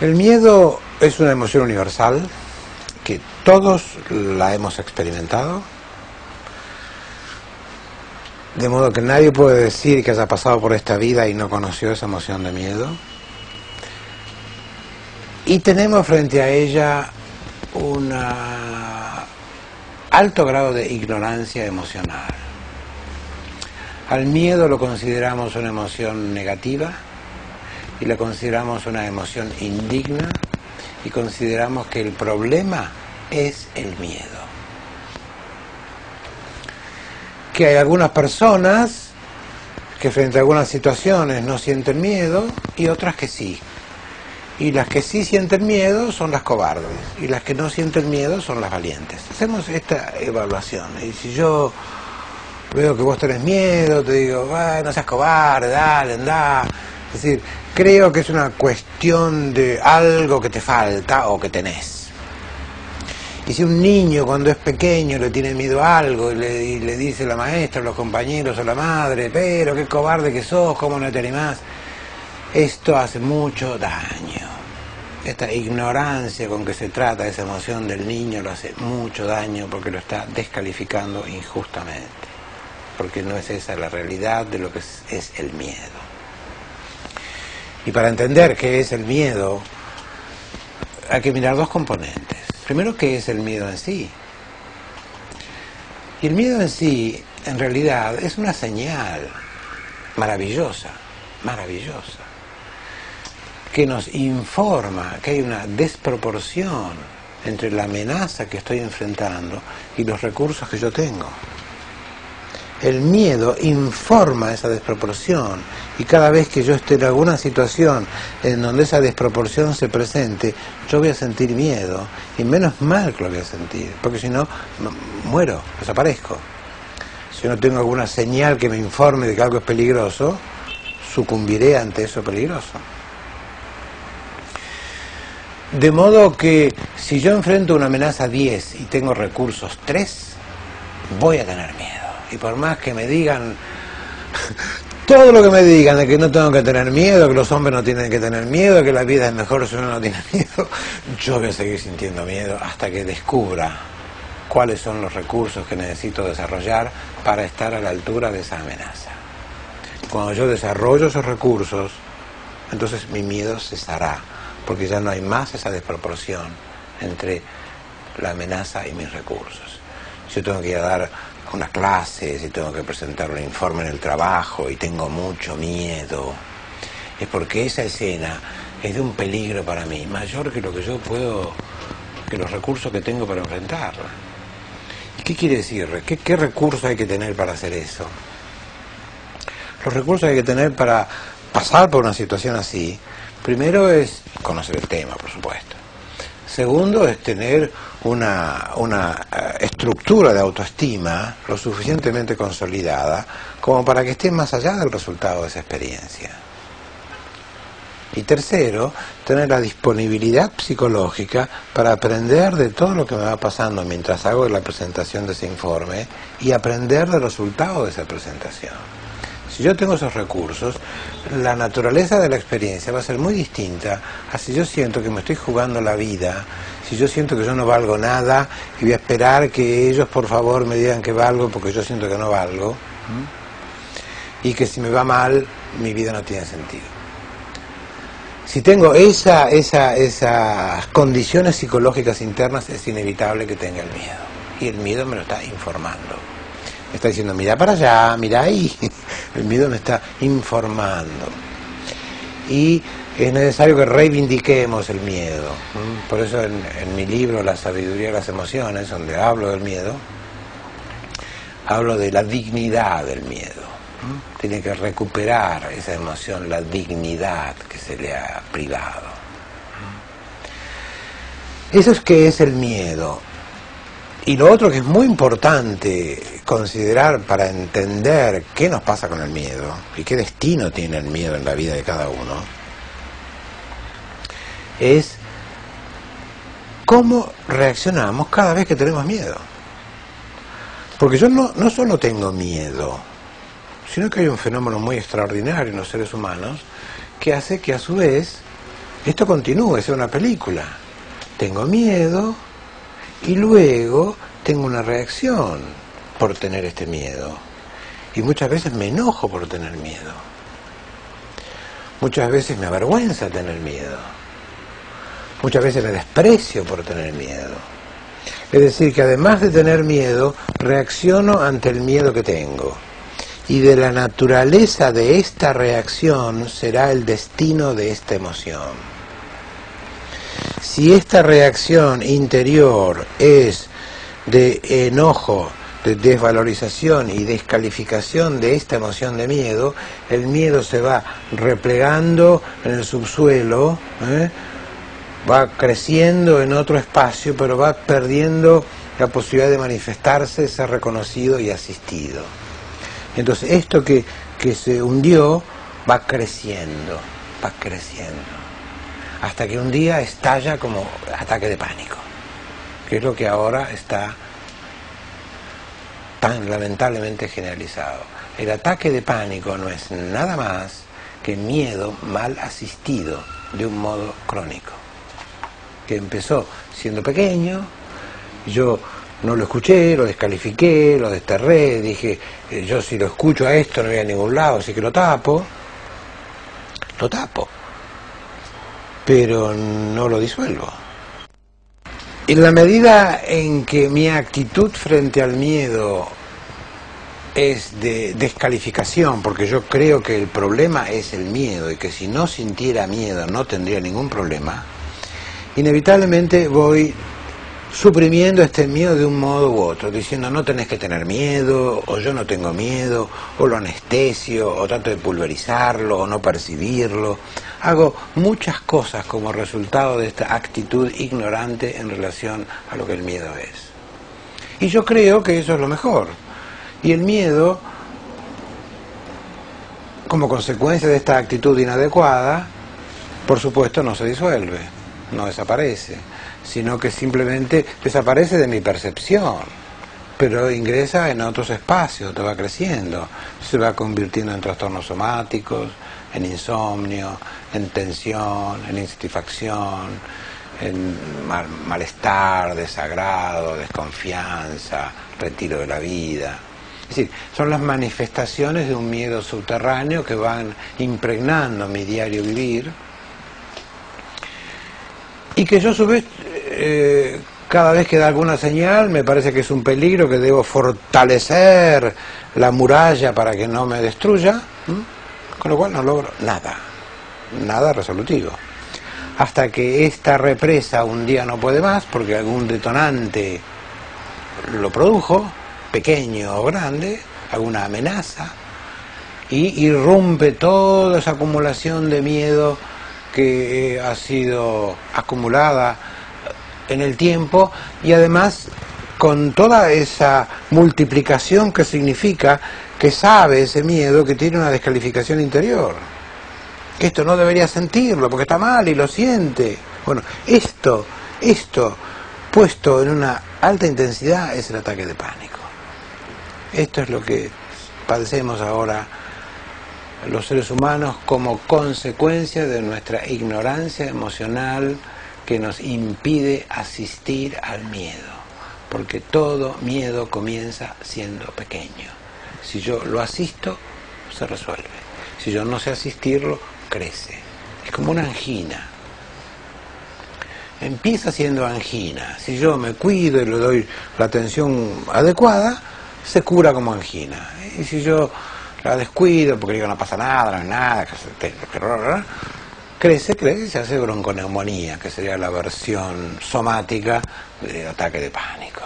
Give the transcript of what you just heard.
El miedo es una emoción universal que todos la hemos experimentado, de modo que nadie puede decir que haya pasado por esta vida y no conoció esa emoción de miedo. Y tenemos frente a ella un alto grado de ignorancia emocional. Al miedo lo consideramos una emoción negativa y la consideramos una emoción indigna y consideramos que el problema es el miedo. Que hay algunas personas que frente a algunas situaciones no sienten miedo y otras que sí. Y las que sí sienten miedo son las cobardes y las que no sienten miedo son las valientes. Hacemos esta evaluación y si yo veo que vos tenés miedo, te digo, no seas cobarde, dale, andá. Es decir, creo que es una cuestión de algo que te falta o que tenés. Y si un niño cuando es pequeño le tiene miedo a algo y le dice la maestra, los compañeros o la madre, pero qué cobarde que sos, cómo no te animás, esto hace mucho daño. Esta ignorancia con que se trata esa emoción del niño lo hace mucho daño porque lo está descalificando injustamente. Porque no es esa la realidad de lo que es el miedo. Y para entender qué es el miedo, hay que mirar dos componentes. Primero, ¿qué es el miedo en sí? Y el miedo en sí, en realidad, es una señal maravillosa, maravillosa, que nos informa que hay una desproporción entre la amenaza que estoy enfrentando y los recursos que yo tengo. El miedo informa esa desproporción y cada vez que yo esté en alguna situación en donde esa desproporción se presente, yo voy a sentir miedo y menos mal que lo voy a sentir, porque si no, muero, desaparezco. Si no tengo alguna señal que me informe de que algo es peligroso, sucumbiré ante eso peligroso. De modo que si yo enfrento una amenaza 10 y tengo recursos 3, voy a tener miedo. Y por más que me digan, todo lo que me digan de que no tengo que tener miedo, que los hombres no tienen que tener miedo, que la vida es mejor si uno no tiene miedo, yo voy a seguir sintiendo miedo hasta que descubra cuáles son los recursos que necesito desarrollar para estar a la altura de esa amenaza. Cuando yo desarrollo esos recursos, entonces mi miedo cesará, porque ya no hay más esa desproporción entre la amenaza y mis recursos. Si yo tengo que ir a dar una clase, si tengo que presentar un informe en el trabajo y tengo mucho miedo, es porque esa escena es de un peligro para mí, mayor que lo que yo puedo, que los recursos que tengo para enfrentarla. ¿Y qué quiere decir? ¿Qué recursos hay que tener para hacer eso? Los recursos hay que tener para pasar por una situación así, primero es conocer el tema, por supuesto. Segundo es tener una estructura de autoestima lo suficientemente consolidada como para que esté más allá del resultado de esa experiencia. Y tercero, tener la disponibilidad psicológica para aprender de todo lo que me va pasando mientras hago la presentación de ese informe y aprender del resultado de esa presentación. Si yo tengo esos recursos, la naturaleza de la experiencia va a ser muy distinta a si yo siento que me estoy jugando la vida, si yo siento que yo no valgo nada y voy a esperar que ellos por favor me digan que valgo porque yo siento que no valgo, y que si me va mal, mi vida no tiene sentido. Si tengo esas condiciones psicológicas internas, es inevitable que tenga el miedo. Y el miedo me lo está informando. Me está diciendo, mira para allá, mira ahí. El miedo me está informando. Y es necesario que reivindiquemos el miedo. Por eso en mi libro, La sabiduría de las emociones, donde hablo del miedo, hablo de la dignidad del miedo. Tiene que recuperar esa emoción, la dignidad que se le ha privado. Eso es que es el miedo. Y lo otro que es muy importante considerar para entender qué nos pasa con el miedo y qué destino tiene el miedo en la vida de cada uno, es cómo reaccionamos cada vez que tenemos miedo. Porque yo no solo tengo miedo, sino que hay un fenómeno muy extraordinario en los seres humanos que hace que a su vez Esto continúa, es una película. Tengo miedo y luego tengo una reacción por tener este miedo. Y muchas veces me enojo por tener miedo. Muchas veces me avergüenza tener miedo. Muchas veces me desprecio por tener miedo. Es decir, que además de tener miedo, reacciono ante el miedo que tengo. Y de la naturaleza de esta reacción será el destino de esta emoción. Si esta reacción interior es de enojo, de desvalorización y descalificación de esta emoción de miedo, el miedo se va replegando en el subsuelo, va creciendo en otro espacio, pero va perdiendo la posibilidad de manifestarse, ser reconocido y asistido. Entonces esto que se hundió va creciendo, hasta que un día estalla como ataque de pánico, que es lo que ahora está tan lamentablemente generalizado. El ataque de pánico no es nada más que miedo mal asistido de un modo crónico, que empezó siendo pequeño, yo no lo escuché, lo descalifiqué, lo desterré, dije, yo si lo escucho a esto no voy a ningún lado, así que lo tapo, pero no lo disuelvo. En la medida en que mi actitud frente al miedo es de descalificación, porque yo creo que el problema es el miedo y que si no sintiera miedo no tendría ningún problema, inevitablemente voy suprimiendo este miedo de un modo u otro, diciendo no tenés que tener miedo, o yo no tengo miedo, o lo anestesio, o trato de pulverizarlo, o no percibirlo. Hago muchas cosas como resultado de esta actitud ignorante en relación a lo que el miedo es. Y yo creo que eso es lo mejor. Y el miedo, como consecuencia de esta actitud inadecuada, por supuesto no se disuelve, no desaparece, sino que simplemente desaparece de mi percepción, pero ingresa en otros espacios, te va creciendo, se va convirtiendo en trastornos somáticos, en insomnio, en tensión, en insatisfacción, en malestar, desagrado, desconfianza, retiro de la vida. Es decir, son las manifestaciones de un miedo subterráneo que van impregnando mi diario vivir y que yo a su vez cada vez que da alguna señal me parece que es un peligro, que debo fortalecer la muralla para que no me destruya, con lo cual no logro nada resolutivo. Hasta que esta represa un día no puede más porque algún detonante lo produjo, pequeño o grande, alguna amenaza, y irrumpe toda esa acumulación de miedo que ha sido acumulada en el tiempo, y además con toda esa multiplicación que significa que sabe ese miedo que tiene una descalificación interior, que esto no debería sentirlo porque está mal y lo siente. Bueno, esto puesto en una alta intensidad es el ataque de pánico. Esto es lo que padecemos ahora los seres humanos como consecuencia de nuestra ignorancia emocional que nos impide asistir al miedo, porque todo miedo comienza siendo pequeño. Si yo lo asisto, se resuelve. Si yo no sé asistirlo, crece. Es como una angina. Empieza siendo angina. Si yo me cuido y le doy la atención adecuada, se cura como angina. Y si yo la descuido porque digo no pasa nada, no es nada, crece y se hace bronconeumonía, que sería la versión somática del ataque de pánico.